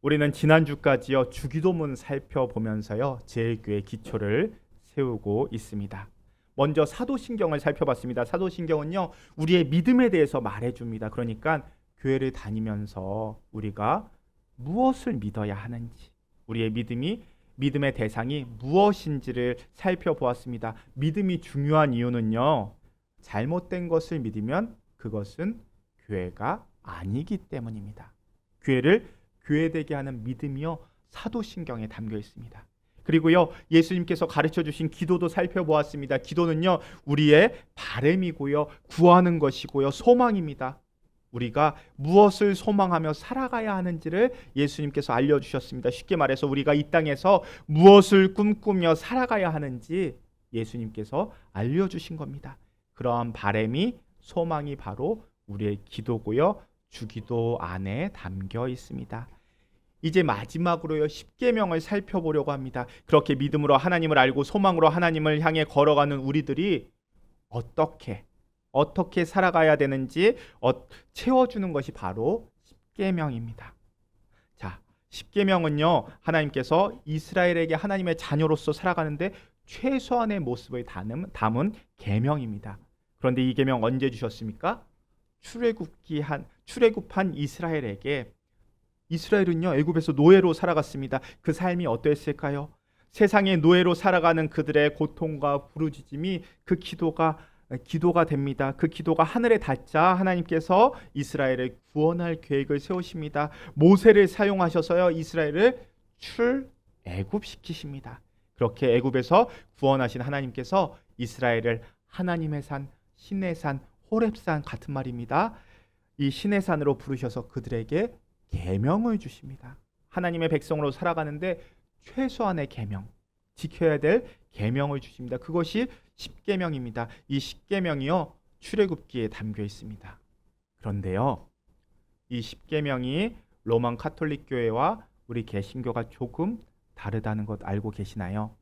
우리는 지난주까지요 주기도문 살펴보면서요 제일교회 기초를 세우고 있습니다. 먼저 사도신경을 살펴봤습니다. 사도신경은요 우리의 믿음에 대해서 말해줍니다. 그러니까 교회를 다니면서 우리가 무엇을 믿어야 하는지, 우리의 믿음의 대상이 무엇인지를 살펴보았습니다. 믿음이 중요한 이유는요 잘못된 것을 믿으면 그것은 교회가 아니기 때문입니다. 교회를 교회되게 하는 믿음이요 사도신경에 담겨 있습니다. 그리고요 예수님께서 가르쳐 주신 기도도 살펴보았습니다. 기도는요 우리의 바람이고요 구하는 것이고요 소망입니다. 우리가 무엇을 소망하며 살아가야 하는지를 예수님께서 알려주셨습니다. 쉽게 말해서 우리가 이 땅에서 무엇을 꿈꾸며 살아가야 하는지 예수님께서 알려주신 겁니다. 그러한 바람이 소망이 바로 우리의 기도고요 주기도 안에 담겨 있습니다. 이제 마지막으로요 십계명을 살펴보려고 합니다. 그렇게 믿음으로 하나님을 알고 소망으로 하나님을 향해 걸어가는 우리들이 어떻게 살아가야 되는지 채워주는 것이 바로 십계명입니다. 자, 십계명은요 하나님께서 이스라엘에게 하나님의 자녀로서 살아가는데 최소한의 모습을 담은 계명입니다. 그런데 이 계명 언제 주셨습니까? 출애굽한 이스라엘은요 애굽에서 노예로 살아갔습니다. 그 삶이 어떠했을까요? 세상의 노예로 살아가는 그들의 고통과 부르짖음이 그 기도가 됩니다. 그 기도가 하늘에 닿자 하나님께서 이스라엘을 구원할 계획을 세우십니다. 모세를 사용하셔서요 이스라엘을 출애굽시키십니다. 그렇게 애굽에서 구원하신 하나님께서 이스라엘을 하나님의 산, 신의 산, 호렙산 같은 말입니다. 이 신의 산으로 부르셔서 그들에게 계명을 주십니다. 하나님의 백성으로 살아가는데 최소한의 계명, 지켜야 될 계명을 주십니다. 그것이 십계명입니다. 이 십계명이요 출애굽기에 담겨 있습니다. 그런데요 이 십계명이 로만 카톨릭 교회와 우리 개신교가 조금 다르다는 것 알고 계시나요?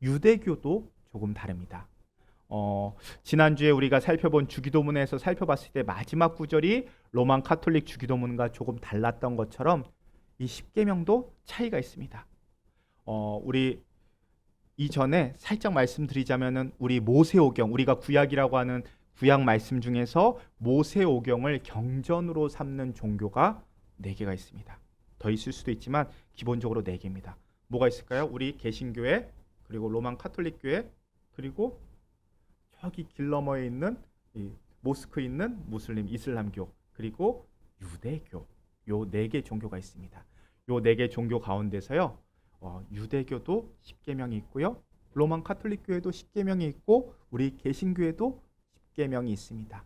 유대교도 조금 다릅니다. 지난주에 우리가 살펴본 주기도문에서 살펴봤을 때 마지막 구절이 로만 카톨릭 주기도문과 조금 달랐던 것처럼 이 십계명도 차이가 있습니다. 우리 이전에 살짝 말씀드리자면은 우리 모세오경, 우리가 구약이라고 하는 구약 말씀 중에서 모세오경을 경전으로 삼는 종교가 4개가 있습니다. 더 있을 수도 있지만 기본적으로 4개입니다. 뭐가 있을까요? 우리 개신교회, 그리고 로만 카톨릭 교회, 그리고 저기 길 너머에 있는 이 모스크 있는 무슬림 이슬람교, 그리고 유대교, 요 4개 종교가 있습니다. 요 4개 종교 가운데서요 유대교도 십계명이 있고요 로만 카톨릭 교회도 십계명이 있고 우리 개신교회도 십계명이 있습니다.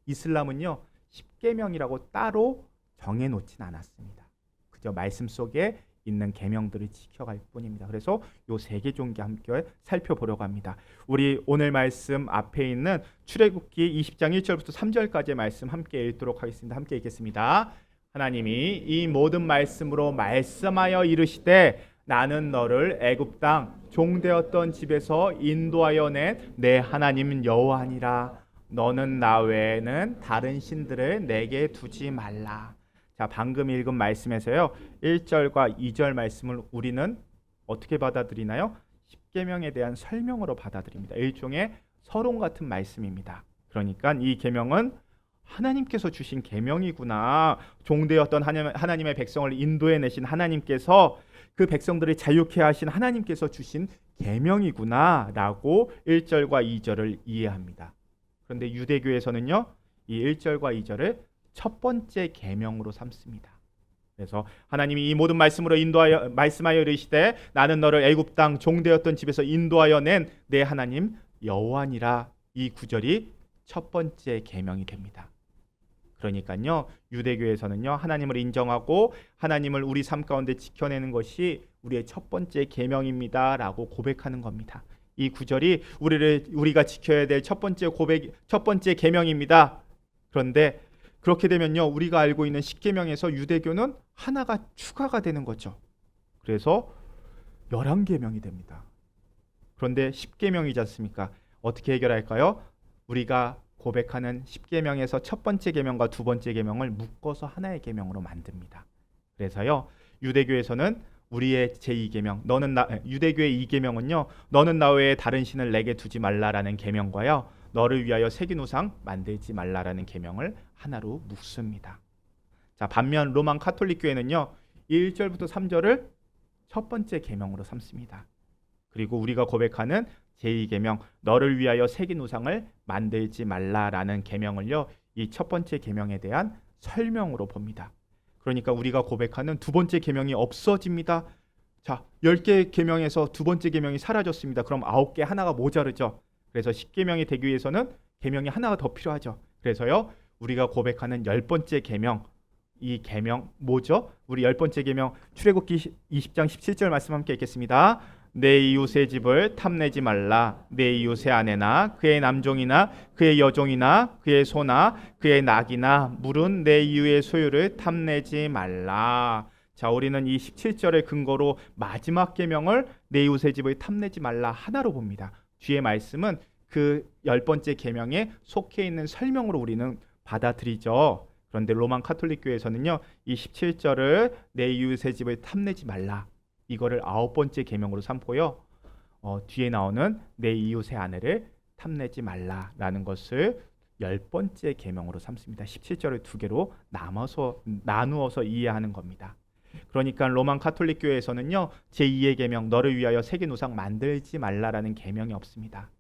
이슬람은요 십계명이라고 따로 정해놓진 않았습니다. 그저 말씀 속에 있는 계명들을 지켜갈 뿐입니다. 그래서 요 3개 종교 함께 살펴보려고 합니다. 우리 오늘 말씀 앞에 있는 출애굽기 20장 1절부터 3절까지의 말씀 함께 읽도록 하겠습니다. 함께 읽겠습니다. 하나님이 이 모든 말씀으로 말씀하여 이르시되 나는 너를 애굽 땅 종되었던 집에서 인도하여 낸 내 하나님 여호와니라. 너는 나 외에는 다른 신들을 내게 두지 말라. 자, 방금 읽은 말씀에서요 1절과 2절 말씀을 우리는 어떻게 받아들이나요? 십계명에 대한 설명으로 받아들입니다. 일종의 서론 같은 말씀입니다. 그러니까 이 계명은 하나님께서 주신 계명이구나. 종되었던 하나님의 백성을 인도해 내신 하나님께서 그 백성들을 자유케 하신 하나님께서 주신 계명이구나 라고 1절과 2절을 이해합니다. 그런데 유대교에서는요 이 1절과 2절을 첫 번째 계명으로 삼습니다. 그래서 하나님이 이 모든 말씀으로 말씀하여 이르시되 나는 너를 애굽 땅 종되었던 집에서 인도하여 낸 내 하나님 여호와니라. 이 구절이 첫 번째 계명이 됩니다. 그러니까요 유대교에서는요 하나님을 인정하고 하나님을 우리 삶 가운데 지켜내는 것이 우리의 첫 번째 계명입니다라고 고백하는 겁니다. 이 구절이 우리가 지켜야 될 첫 번째 계명입니다. 그런데 그렇게 되면요 우리가 알고 있는 십계명에서 유대교는 하나가 추가가 되는 거죠. 그래서 11계명이 됩니다. 그런데 십계명이지 않습니까? 어떻게 해결할까요? 우리가 고백하는 십계명에서 첫 번째 계명과 두 번째 계명을 묶어서 하나의 계명으로 만듭니다. 그래서요 유대교에서는 우리의 제2계명, 유대교의 2계명은요, 너는 나 외에 다른 신을 내게 두지 말라라는 계명과요, 너를 위하여 새긴 우상 만들지 말라라는 계명을 하나로 묶습니다. 자, 반면 로만 카톨릭 교회는요, 1절부터 3절을 첫 번째 계명으로 삼습니다. 그리고 우리가 고백하는 제2계명, 너를 위하여 새긴 우상을 만들지 말라라는 계명을요, 이 첫 번째 계명에 대한 설명으로 봅니다. 그러니까 우리가 고백하는 두 번째 계명이 없어집니다. 자, 10개 계명에서 두 번째 계명이 사라졌습니다. 그럼 9개 하나가 모자르죠. 그래서 10계명이 되기 위해서는 계명이 하나가 더 필요하죠. 그래서요, 우리가 고백하는 10번째 계명, 이 계명 뭐죠? 우리 10번째 계명 출애굽기 20장 17절 말씀 함께 읽겠습니다. 내 이웃의 집을 탐내지 말라. 내 이웃의 아내나 그의 남종이나 그의 여종이나 그의 소나 그의 낙이나 물은 내 이웃의 소유를 탐내지 말라. 자, 우리는 이 17절의 근거로 마지막 계명을 내 이웃의 집을 탐내지 말라 하나로 봅니다. 뒤에 말씀은 그 10번째 계명에 속해 있는 설명으로 우리는 받아들이죠. 그런데 로만 카톨릭 교회에서는요, 이 17절을 내 이웃의 집을 탐내지 말라, 이거를 9번째 계명으로 삼고요, 뒤에 나오는 내 이웃의 아내를 탐내지 말라라는 것을 10번째 계명으로 삼습니다. 17절을 두 개로 나누어서 이해하는 겁니다. 그러니까 로만 카톨릭 교회에서는요, 제2의 계명, 너를 위하여 새긴 우상 만들지 말라라는 계명이 없습니다.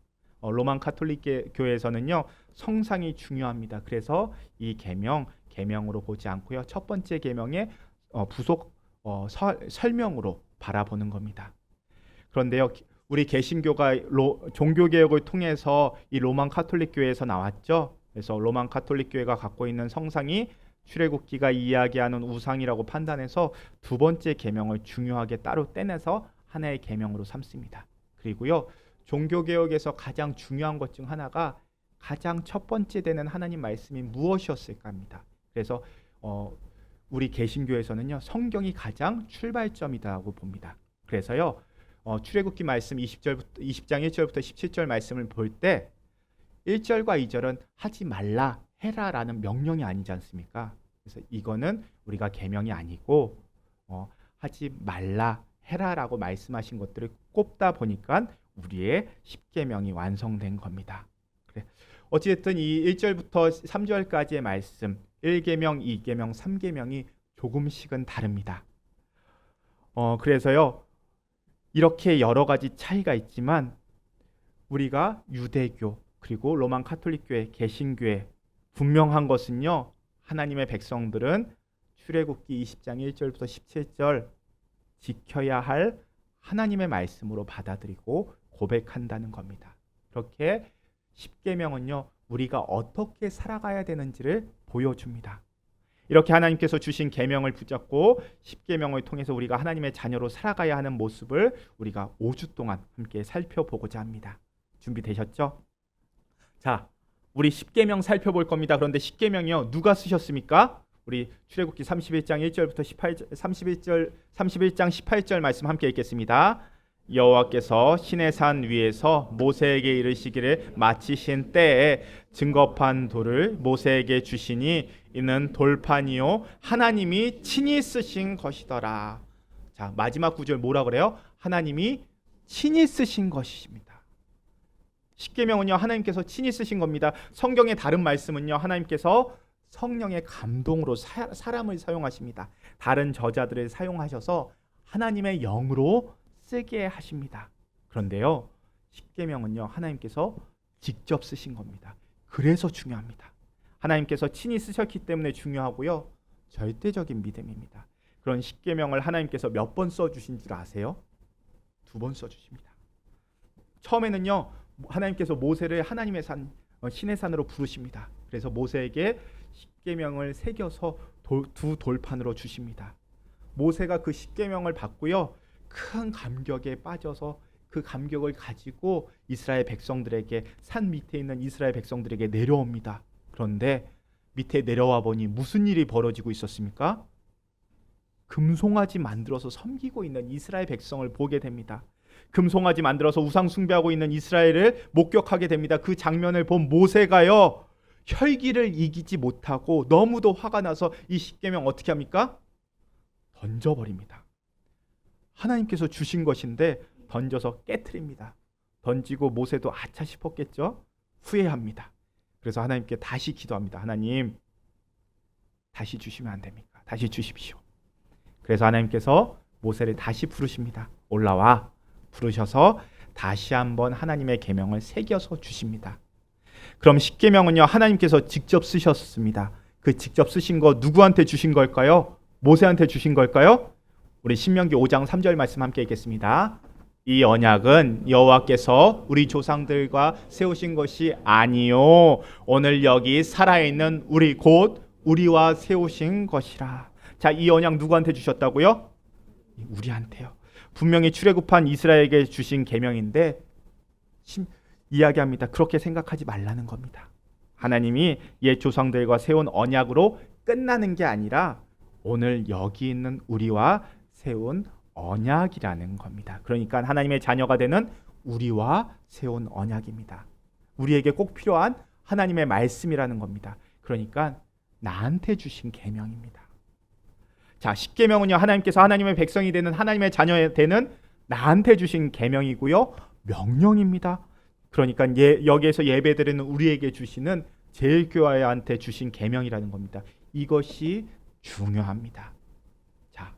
로만 카톨릭 교회에서는요, 성상이 중요합니다. 그래서 이 계명으로 보지 않고요, 첫 번째 계명의 부속 설명으로 바라보는 겁니다. 그런데요, 우리 개신교가 종교개혁을 통해서 이 로만 카톨릭 교회에서 나왔죠. 그래서 로만 카톨릭 교회가 갖고 있는 성상이 출애굽기가 이야기하는 우상이라고 판단해서 두 번째 계명을 중요하게 따로 떼내서 하나의 계명으로 삼습니다. 그리고요, 종교개혁에서 가장 중요한 것 중 하나가 가장 첫 번째 되는 하나님 말씀이 무엇이었을까 합니다. 그래서 우리 개신교에서는요, 성경이 가장 출발점이라고 봅니다. 그래서요, 출애굽기 말씀 20장 1절부터 17절 말씀을 볼 때 1절과 2절은 하지 말라, 해라라는 명령이 아니지 않습니까? 그래서 이거는 우리가 계명이 아니고 하지 말라, 해라라고 말씀하신 것들을 꼽다 보니까 우리의 10계명이 완성된 겁니다. 그래. 어찌됐든 이 1절부터 3절까지의 말씀, 1계명, 2계명, 3계명이 조금씩은 다릅니다. 그래서요, 이렇게 여러 가지 차이가 있지만 우리가 유대교 그리고 로만 카톨릭 교회, 개신교회 분명한 것은요, 하나님의 백성들은 출애굽기 20장 1절부터 17절 지켜야 할 하나님의 말씀으로 받아들이고 고백한다는 겁니다. 그렇게 10계명은요, 우리가 어떻게 살아가야 되는지를 보여줍니다. 이렇게 하나님께서 주신 계명을 붙잡고 10계명을 통해서 우리가 하나님의 자녀로 살아가야 하는 모습을 우리가 5주 동안 함께 살펴보고자 합니다. 준비되셨죠? 자, 우리 10계명 살펴볼 겁니다. 그런데 10계명이요, 누가 쓰셨습니까? 우리 출애굽기 31장 1절부터 31장 18절 말씀 함께 읽겠습니다. 여호와께서 시내산 위에서 모세에게 이르시기를 마치신 때에 증거판 돌을 모세에게 주시니 이는 돌판이요 하나님이 친히 쓰신 것이더라. 자, 마지막 구절 뭐라 그래요? 하나님이 친히 쓰신 것입니다. 10계명은요, 하나님께서 친히 쓰신 겁니다. 성경의 다른 말씀은요, 하나님께서 성령의 감동으로 사람을 사용하십니다. 다른 저자들을 사용하셔서 하나님의 영으로 쓰게 하십니다. 그런데요, 10계명은요, 하나님께서 직접 쓰신 겁니다. 그래서 중요합니다. 하나님께서 친히 쓰셨기 때문에 중요하고요, 절대적인 믿음입니다. 그런 10계명을 하나님께서 몇 번 써주신 줄 아세요? 2번 써주십니다. 처음에는요, 하나님께서 모세를 하나님의 산 신의 산으로 부르십니다. 그래서 모세에게 10계명을 새겨서 두 돌판으로 주십니다. 모세가 그 10계명을 받고요, 큰 감격에 빠져서 그 감격을 가지고 이스라엘 백성들에게, 산 밑에 있는 이스라엘 백성들에게 내려옵니다. 그런데 밑에 내려와 보니 무슨 일이 벌어지고 있었습니까? 금송아지 만들어서 섬기고 있는 이스라엘 백성을 보게 됩니다. 금송아지 만들어서 우상 숭배하고 있는 이스라엘을 목격하게 됩니다. 그 장면을 본 모세가요, 혈기를 이기지 못하고 너무도 화가 나서 이 10계명 어떻게 합니까? 던져버립니다. 하나님께서 주신 것인데 던져서 깨트립니다. 던지고 모세도 아차 싶었겠죠? 후회합니다. 그래서 하나님께 다시 기도합니다. 하나님, 다시 주시면 안 됩니까? 다시 주십시오. 그래서 하나님께서 모세를 다시 부르십니다. 올라와. 부르셔서 다시 한번 하나님의 계명을 새겨서 주십니다. 그럼 십계명은요, 하나님께서 직접 쓰셨습니다. 그 직접 쓰신 거 누구한테 주신 걸까요? 모세한테 주신 걸까요? 우리 신명기 5장 3절 말씀 함께 읽겠습니다. 이 언약은 여호와께서 우리 조상들과 세우신 것이 아니요 오늘 여기 살아있는 우리 곧 우리와 세우신 것이라. 자, 이 언약 누구한테 주셨다고요? 우리한테요. 분명히 출애굽한 이스라엘에게 주신 계명인데 이야기합니다. 그렇게 생각하지 말라는 겁니다. 하나님이 옛 조상들과 세운 언약으로 끝나는 게 아니라 오늘 여기 있는 우리와 세운 언약이라는 겁니다. 그러니까 하나님의 자녀가 되는 우리와 세운 언약입니다. 우리에게 꼭 필요한 하나님의 말씀이라는 겁니다. 그러니까 나한테 주신 계명입니다. 자, 십계명은요, 하나님께서 하나님의 백성이 되는 하나님의 자녀 되는 나한테 주신 계명이고요, 명령입니다. 그러니까 여기에서 예배드리는 우리에게 주시는 제일교회한테 주신 계명이라는 겁니다. 이것이 중요합니다. 자,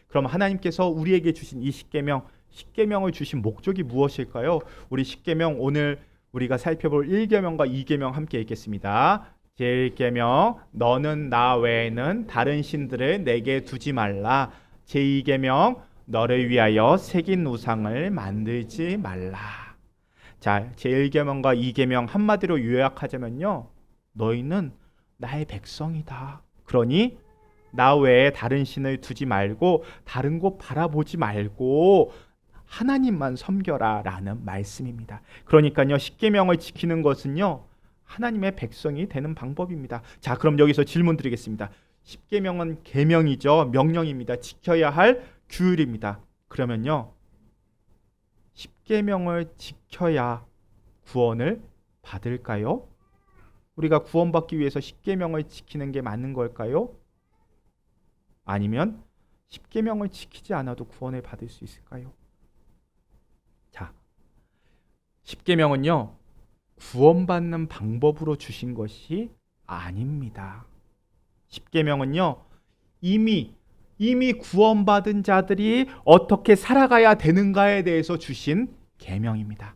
그럼 하나님께서 우리에게 주신 이 십계명을 주신 목적이 무엇일까요? 우리 십계명 오늘 우리가 살펴볼 1계명과 2계명 함께 읽겠습니다. 제1계명 너는 나 외에는 다른 신들을 내게 두지 말라. 제2계명 너를 위하여 새긴 우상을 만들지 말라. 자, 제1계명과 2계명 한마디로 요약하자면요, 너희는 나의 백성이다. 그러니 나 외에 다른 신을 두지 말고 다른 곳 바라보지 말고 하나님만 섬겨라 라는 말씀입니다. 그러니까요, 십계명을 지키는 것은요, 하나님의 백성이 되는 방법입니다. 자, 그럼 여기서 질문 드리겠습니다. 십계명은 계명이죠. 명령입니다. 지켜야 할 규율입니다. 그러면요, 십계명을 지켜야 구원을 받을까요? 우리가 구원받기 위해서 십계명을 지키는 게 맞는 걸까요? 아니면 십계명을 지키지 않아도 구원을 받을 수 있을까요? 자, 십계명은요, 구원받는 방법으로 주신 것이 아닙니다. 십계명은요, 이미 구원받은 자들이 어떻게 살아가야 되는가에 대해서 주신 계명입니다.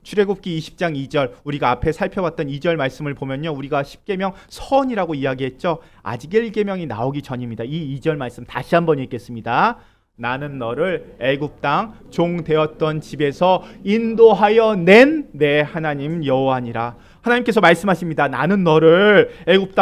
출애굽기 20장 2절, 우리가 앞에 살펴봤던 2절 말씀을 보면요, 우리가 십계명 선이라고 이야기했죠. 아직 1계명이 나오기 전입니다. 이 2절 말씀 다시 한번 읽겠습니다. 나는 너를 애굽 땅 종 되었던 집에서 인도하여 낸 내 하나님 여호와니라. 하나님께서 말씀하십니다. 나는 너를 애굽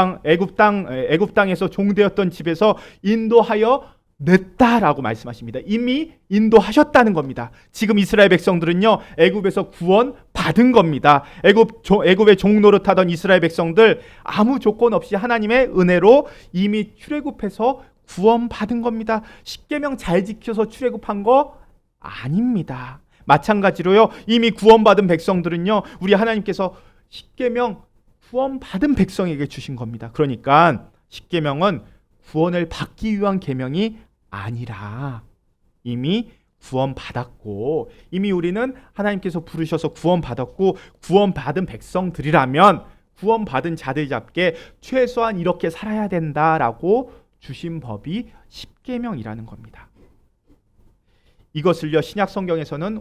땅에서 종 되었던 집에서 인도하여 냈다라고 말씀하십니다. 이미 인도하셨다는 겁니다. 지금 이스라엘 백성들은요, 애굽에서 구원 받은 겁니다. 애굽의 종 노릇하던 이스라엘 백성들 아무 조건 없이 하나님의 은혜로 이미 출애굽해서 구원받은 겁니다. 십계명 잘 지켜서 출애굽한 거 아닙니다. 마찬가지로요, 이미 구원받은 백성들은요, 우리 하나님께서 십계명 구원받은 백성에게 주신 겁니다. 그러니까 십계명은 구원을 받기 위한 계명이 아니라 이미 구원받았고, 이미 우리는 하나님께서 부르셔서 구원받았고, 구원받은 백성들이라면 구원받은 자들답게 최소한 이렇게 살아야 된다라고 주신 법이 십계명이라는 겁니다. 이것을요, 신약 성경에서는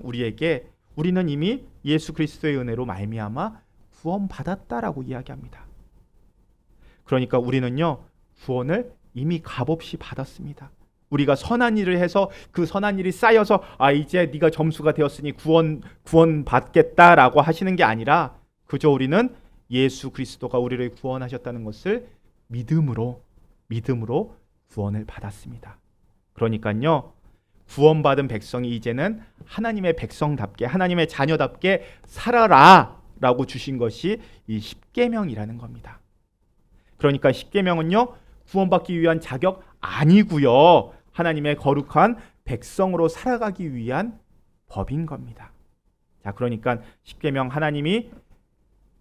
우리는 이미 예수 그리스도의 은혜로 말미암아 구원받았다라고 이야기합니다. 그러니까 우리는요, 구원을 이미 값없이 받았습니다. 우리가 선한 일을 해서 그 선한 일이 쌓여서 이제 네가 점수가 되었으니 구원 받겠다라고 하시는 게 아니라 그저 우리는 예수 그리스도가 우리를 구원하셨다는 것을 믿음으로 구원을 받았습니다. 그러니까요, 구원받은 백성이 이제는 하나님의 백성답게, 하나님의 자녀답게 살아라라고 주신 것이 이 십계명이라는 겁니다. 그러니까 십계명은요, 구원받기 위한 자격 아니고요, 하나님의 거룩한 백성으로 살아가기 위한 법인 겁니다. 자, 그러니까 십계명 하나님이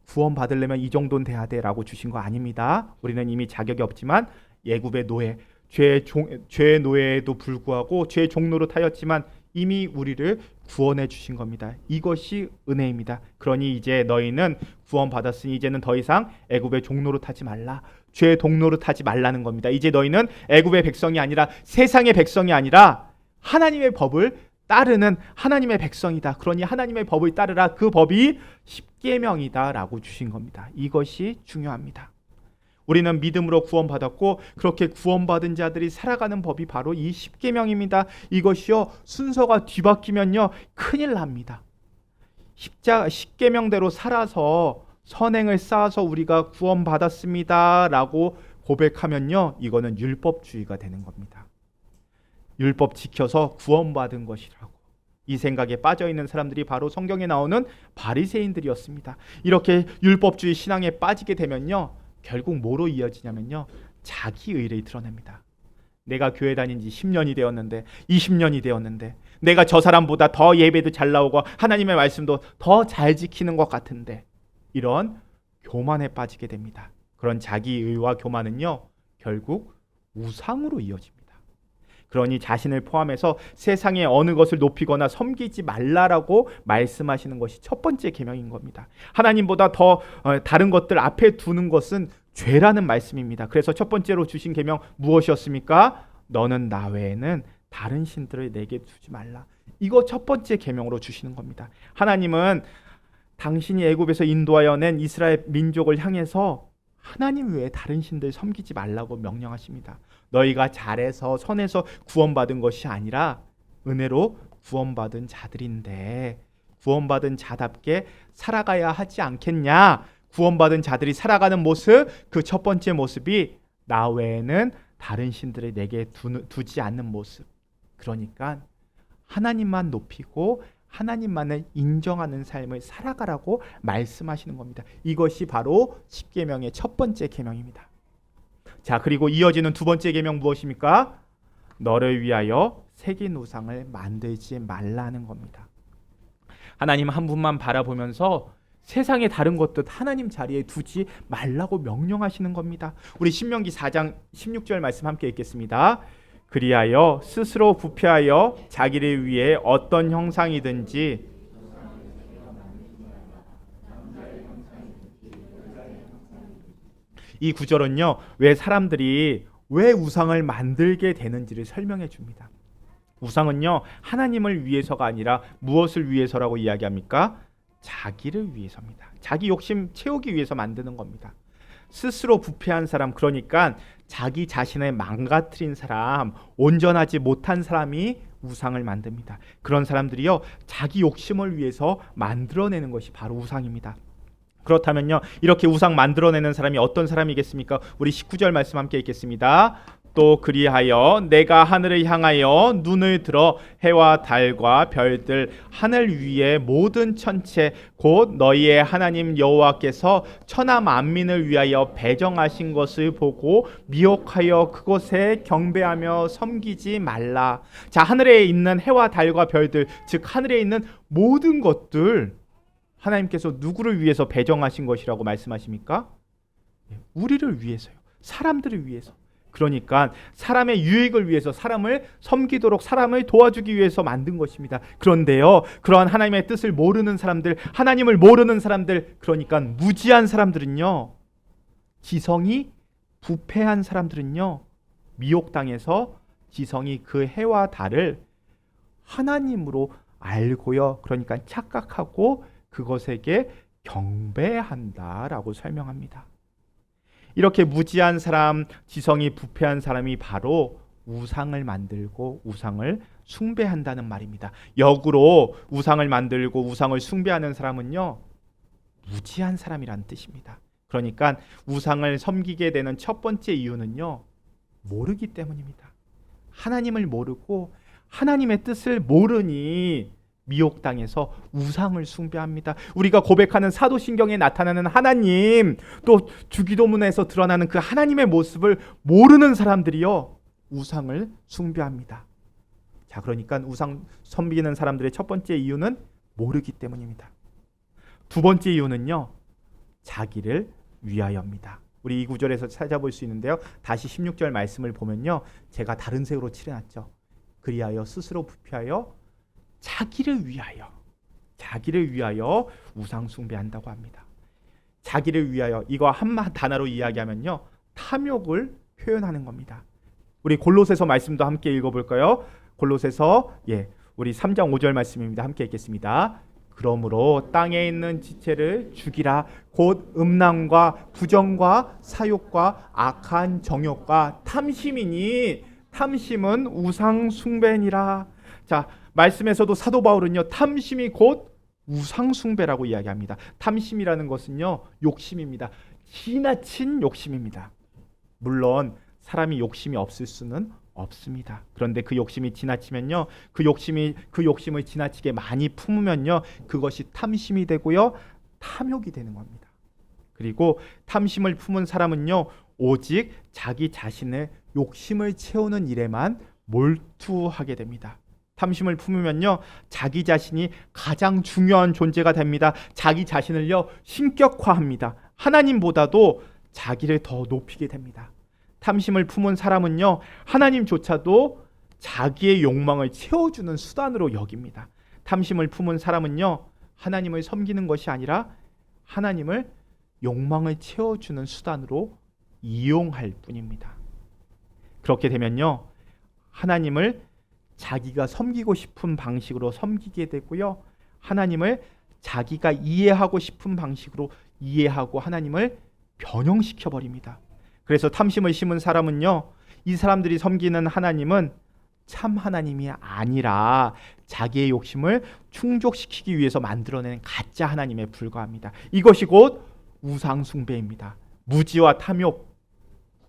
구원받으려면 이 정도는 돼야 돼라고 주신 거 아닙니다. 우리는 이미 자격이 없지만 애굽의 노예, 죄의 노예에도 불구하고 죄의 종로로 타였지만 이미 우리를 구원해 주신 겁니다. 이것이 은혜입니다. 그러니 이제 너희는 구원받았으니 이제는 더 이상 애굽의 종로로 타지 말라. 죄의 동로로 타지 말라는 겁니다. 이제 너희는 애굽의 백성이 아니라 세상의 백성이 아니라 하나님의 법을 따르는 하나님의 백성이다. 그러니 하나님의 법을 따르라. 그 법이 십계명이다라고 주신 겁니다. 이것이 중요합니다. 우리는 믿음으로 구원받았고 그렇게 구원받은 자들이 살아가는 법이 바로 이 십계명입니다. 이것이요 순서가 뒤바뀌면요 큰일 납니다. 십계명대로 살아서 선행을 쌓아서 우리가 구원받았습니다라고 고백하면요 이거는 율법주의가 되는 겁니다. 율법 지켜서 구원받은 것이라고. 이 생각에 빠져있는 사람들이 바로 성경에 나오는 바리새인들이었습니다. 이렇게 율법주의 신앙에 빠지게 되면요 결국 뭐로 이어지냐면요 자기 의를 드러냅니다. 내가 교회 다닌 지 10년이 되었는데 20년이 되었는데 내가 저 사람보다 더 예배도 잘 나오고 하나님의 말씀도 더 잘 지키는 것 같은데 이런 교만에 빠지게 됩니다. 그런 자기 의와 교만은요 결국 우상으로 이어집니다. 그러니 자신을 포함해서 세상의 어느 것을 높이거나 섬기지 말라라고 말씀하시는 것이 첫 번째 계명인 겁니다. 하나님보다 더 다른 것들 앞에 두는 것은 죄라는 말씀입니다. 그래서 첫 번째로 주신 계명 무엇이었습니까? 너는 나 외에는 다른 신들을 내게 두지 말라. 이거 첫 번째 계명으로 주시는 겁니다. 하나님은 당신이 애굽에서 인도하여 낸 이스라엘 민족을 향해서 하나님 외에 다른 신들 섬기지 말라고 명령하십니다. 너희가 잘해서 선해서 구원받은 것이 아니라 은혜로 구원받은 자들인데 구원받은 자답게 살아가야 하지 않겠냐? 구원받은 자들이 살아가는 모습, 그 첫 번째 모습이 나 외에는 다른 신들을 내게 두지 않는 모습. 그러니까 하나님만 높이고 하나님만을 인정하는 삶을 살아가라고 말씀하시는 겁니다. 이것이 바로 십계명의 첫 번째 계명입니다. 자, 그리고 이어지는 두 번째 계명 무엇입니까? 너를 위하여 새긴 우상을 만들지 말라는 겁니다. 하나님 한 분만 바라보면서 세상의 다른 것도 하나님 자리에 두지 말라고 명령하시는 겁니다. 우리 신명기 4장 16절 말씀 함께 읽겠습니다. 그리하여 스스로 부패하여 자기를 위해 어떤 형상이든지 이 구절은요 왜 사람들이 왜 우상을 만들게 되는지를 설명해 줍니다. 우상은요 하나님을 위해서가 아니라 무엇을 위해서라고 이야기합니까? 자기를 위해서입니다. 자기 욕심 채우기 위해서 만드는 겁니다. 스스로 부패한 사람, 그러니까 자기 자신을 망가뜨린 사람, 온전하지 못한 사람이 우상을 만듭니다. 그런 사람들이요 자기 욕심을 위해서 만들어내는 것이 바로 우상입니다. 그렇다면요 이렇게 우상 만들어내는 사람이 어떤 사람이겠습니까? 우리 19절 말씀 함께 읽겠습니다. 또 그리하여 내가 하늘을 향하여 눈을 들어 해와 달과 별들 하늘 위의 모든 천체 곧 너희의 하나님 여호와께서 천하 만민을 위하여 배정하신 것을 보고 미혹하여 그곳에 경배하며 섬기지 말라. 자, 하늘에 있는 해와 달과 별들, 즉 하늘에 있는 모든 것들 하나님께서 누구를 위해서 배정하신 것이라고 말씀하십니까? 우리를 위해서요. 사람들을 위해서. 그러니까 사람의 유익을 위해서 사람을 섬기도록 사람을 도와주기 위해서 만든 것입니다. 그런데요 그러한 하나님의 뜻을 모르는 사람들, 하나님을 모르는 사람들, 그러니까 무지한 사람들은요, 지성이 부패한 사람들은요 미혹당해서 지성이 그 해와 달을 하나님으로 알고요, 그러니까 착각하고 그것에게 경배한다라고 설명합니다. 이렇게 무지한 사람, 지성이 부패한 사람이 바로 우상을 만들고 우상을 숭배한다는 말입니다. 역으로 우상을 만들고 우상을 숭배하는 사람은요 무지한 사람이란 뜻입니다. 그러니까 우상을 섬기게 되는 첫 번째 이유는요 모르기 때문입니다. 하나님을 모르고 하나님의 뜻을 모르니 미혹당해서 우상을 숭배합니다. 우리가 고백하는 사도신경에 나타나는 하나님, 또 주기도문에서 드러나는 그 하나님의 모습을 모르는 사람들이요 우상을 숭배합니다. 자, 그러니까 우상 섬기는 사람들의 첫 번째 이유는 모르기 때문입니다. 두 번째 이유는요 자기를 위하여입니다. 우리 이 구절에서 찾아볼 수 있는데요. 다시 16절 말씀을 보면요. 제가 다른 색으로 칠해놨죠. 그리하여 스스로 부패하여 자기를 위하여 우상 숭배한다고 합니다. 자기를 위하여, 이거 한 단어로 이야기하면요, 탐욕을 표현하는 겁니다. 우리 골로새서 말씀도 함께 읽어볼까요? 골로새서 우리 3장 5절 말씀입니다. 함께 읽겠습니다. 그러므로 땅에 있는 지체를 죽이라. 곧 음란과 부정과 사욕과 악한 정욕과 탐심이니 탐심은 우상 숭배니라. 자, 말씀에서도 사도 바울은요, 탐심이 곧 우상 숭배라고 이야기합니다. 탐심이라는 것은요, 욕심입니다. 지나친 욕심입니다. 물론 사람이 욕심이 없을 수는 없습니다. 그런데 그 욕심이 지나치면요, 그 욕심을 지나치게 많이 품으면요, 그것이 탐심이 되고요, 탐욕이 되는 겁니다. 그리고 탐심을 품은 사람은요, 오직 자기 자신의 욕심을 채우는 일에만 몰두하게 됩니다. 탐심을 품으면요, 자기 자신이 가장 중요한 존재가 됩니다. 자기 자신을요, 신격화합니다. 하나님보다도 자기를 더 높이게 됩니다. 탐심을 품은 사람은요, 하나님조차도 자기의 욕망을 채워주는 수단으로 여깁니다. 탐심을 품은 사람은요, 하나님을 섬기는 것이 아니라 하나님을 욕망을 채워주는 수단으로 이용할 뿐입니다. 그렇게 되면요, 하나님을 자기가 섬기고 싶은 방식으로 섬기게 되고요, 하나님을 자기가 이해하고 싶은 방식으로 이해하고 하나님을 변형시켜 버립니다. 그래서 탐심을 심은 사람은요, 이 사람들이 섬기는 하나님은 참 하나님이 아니라 자기의 욕심을 충족시키기 위해서 만들어낸 가짜 하나님에 불과합니다. 이것이 곧 우상 숭배입니다. 무지와 탐욕,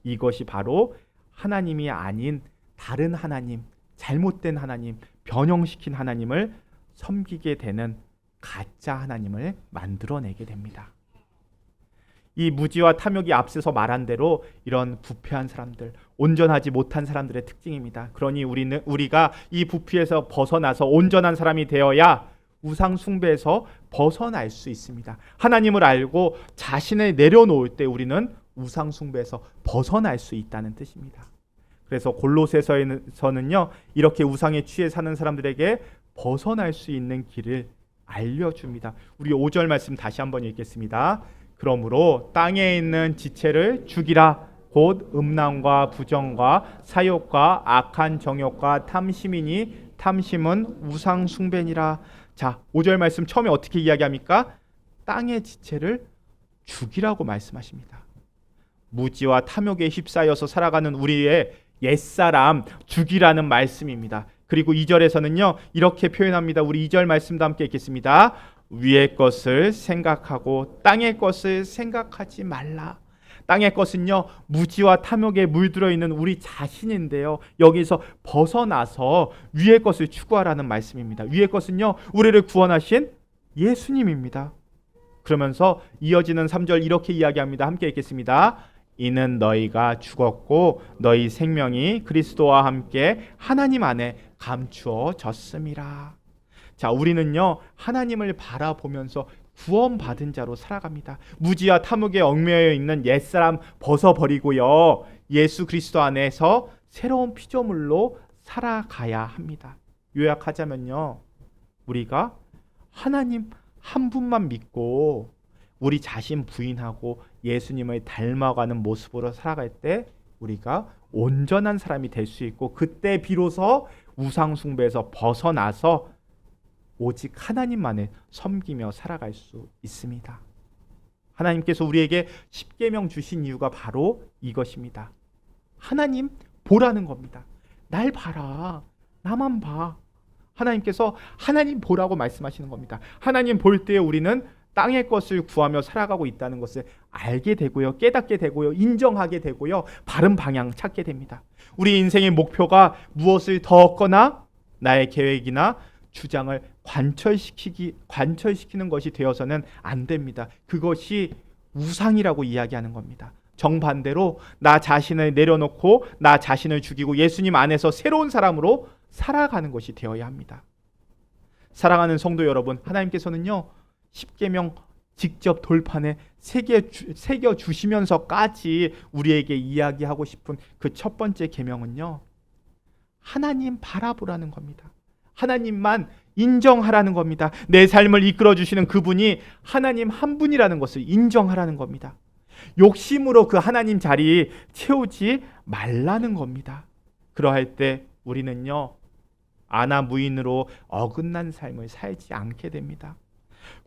이것이 바로 하나님이 아닌 다른 하나님, 잘못된 하나님, 변형시킨 하나님을 섬기게 되는 가짜 하나님을 만들어내게 됩니다. 이 무지와 탐욕이 앞서서 말한 대로 이런 부패한 사람들, 온전하지 못한 사람들의 특징입니다. 그러니 우리가 이 부패에서 벗어나서 온전한 사람이 되어야 우상 숭배에서 벗어날 수 있습니다. 하나님을 알고 자신을 내려놓을 때 우리는 우상 숭배에서 벗어날 수 있다는 뜻입니다. 그래서 골로새서는요, 이렇게 우상에 취해 사는 사람들에게 벗어날 수 있는 길을 알려줍니다. 우리 5절 말씀 다시 한번 읽겠습니다. 그러므로 땅에 있는 지체를 죽이라. 곧 음란과 부정과 사욕과 악한 정욕과 탐심이니 탐심은 우상 숭배니라. 자, 5절 말씀 처음에 어떻게 이야기합니까? 땅의 지체를 죽이라고 말씀하십니다. 무지와 탐욕에 휩싸여서 살아가는 우리의 옛사람 죽이라는 말씀입니다. 그리고 2절에서는요, 이렇게 표현합니다. 우리 2절 말씀도 함께 읽겠습니다. 위의 것을 생각하고 땅의 것을 생각하지 말라. 땅의 것은요, 무지와 탐욕에 물들어 있는 우리 자신인데요, 여기서 벗어나서 위의 것을 추구하라는 말씀입니다. 위의 것은요, 우리를 구원하신 예수님입니다. 그러면서 이어지는 3절 이렇게 이야기합니다. 함께 읽겠습니다. 이는 너희가 죽었고 너희 생명이 그리스도와 함께 하나님 안에 감추어졌음이라. 자, 우리는요, 하나님을 바라보면서 구원받은 자로 살아갑니다. 무지와 탐욕에 얽매여 있는 옛사람 벗어버리고요, 예수 그리스도 안에서 새로운 피조물로 살아가야 합니다. 요약하자면요, 우리가 하나님 한 분만 믿고 우리 자신 부인하고 예수님을 닮아가는 모습으로 살아갈 때 우리가 온전한 사람이 될 수 있고, 그때 비로소 우상 숭배에서 벗어나서 오직 하나님만을 섬기며 살아갈 수 있습니다. 하나님께서 우리에게 십계명 주신 이유가 바로 이것입니다. 하나님 보라는 겁니다. 날 봐라. 나만 봐. 하나님께서 하나님 보라고 말씀하시는 겁니다. 하나님 볼 때 우리는 땅의 것을 구하며 살아가고 있다는 것을 알게 되고요, 깨닫게 되고요, 인정하게 되고요, 바른 방향 찾게 됩니다. 우리 인생의 목표가 무엇을 더 얻거나 나의 계획이나 주장을 관철시키는 것이 되어서는 안 됩니다. 그것이 우상이라고 이야기하는 겁니다. 정반대로 나 자신을 내려놓고 나 자신을 죽이고 예수님 안에서 새로운 사람으로 살아가는 것이 되어야 합니다. 사랑하는 성도 여러분, 하나님께서는요, 십계명 직접 돌판에 새겨 주시면서까지 우리에게 이야기하고 싶은 그 첫 번째 계명은요, 하나님 바라보라는 겁니다. 하나님만 인정하라는 겁니다. 내 삶을 이끌어 주시는 그분이 하나님 한 분이라는 것을 인정하라는 겁니다. 욕심으로 그 하나님 자리 채우지 말라는 겁니다. 그러할 때 우리는요, 아나 무인으로 어긋난 삶을 살지 않게 됩니다.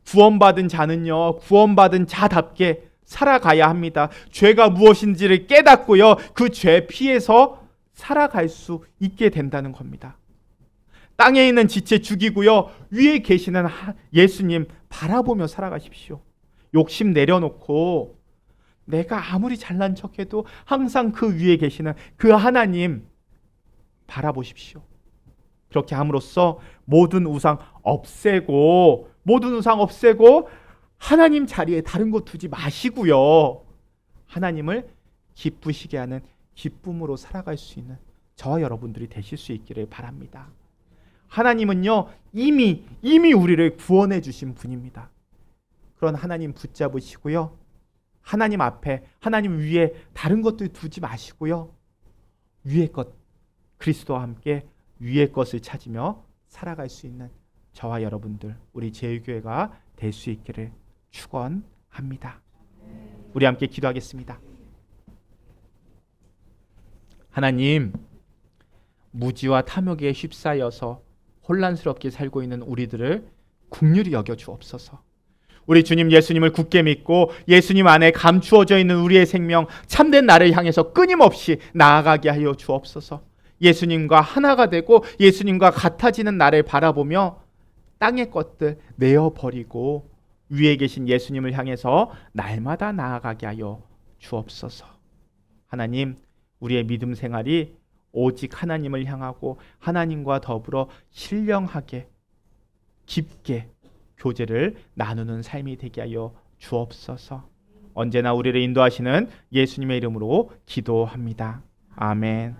구원받은 자는요, 구원받은 자답게 살아가야 합니다. 죄가 무엇인지를 깨닫고요, 그 죄 피해서 살아갈 수 있게 된다는 겁니다. 땅에 있는 지체 죽이고요, 위에 계시는 예수님 바라보며 살아가십시오. 욕심 내려놓고 내가 아무리 잘난 척해도 항상 그 위에 계시는 그 하나님 바라보십시오. 그렇게 함으로써 모든 우상 없애고 하나님 자리에 다른 것 두지 마시고요, 하나님을 기쁘시게 하는 기쁨으로 살아갈 수 있는 저와 여러분들이 되실 수 있기를 바랍니다. 하나님은요, 이미 우리를 구원해 주신 분입니다. 그런 하나님 붙잡으시고요, 하나님 앞에, 하나님 위에 다른 것들 두지 마시고요, 위의 것, 그리스도와 함께 위의 것을 찾으며 살아갈 수 있는 저와 여러분들, 우리 제일교회가 될 수 있기를 축원합니다. 우리 함께 기도하겠습니다. 하나님, 무지와 탐욕에 휩싸여서 혼란스럽게 살고 있는 우리들을 긍휼히 여겨 주옵소서. 우리 주님 예수님을 굳게 믿고 예수님 안에 감추어져 있는 우리의 생명, 참된 나를 향해서 끊임없이 나아가게 하여 주옵소서. 예수님과 하나가 되고 예수님과 같아지는 나를 바라보며 땅의 것들 내어버리고 위에 계신 예수님을 향해서 날마다 나아가게 하여 주옵소서. 하나님, 우리의 믿음 생활이 오직 하나님을 향하고 하나님과 더불어 신령하게 깊게 교제를 나누는 삶이 되게 하여 주옵소서. 언제나 우리를 인도하시는 예수님의 이름으로 기도합니다. 아멘.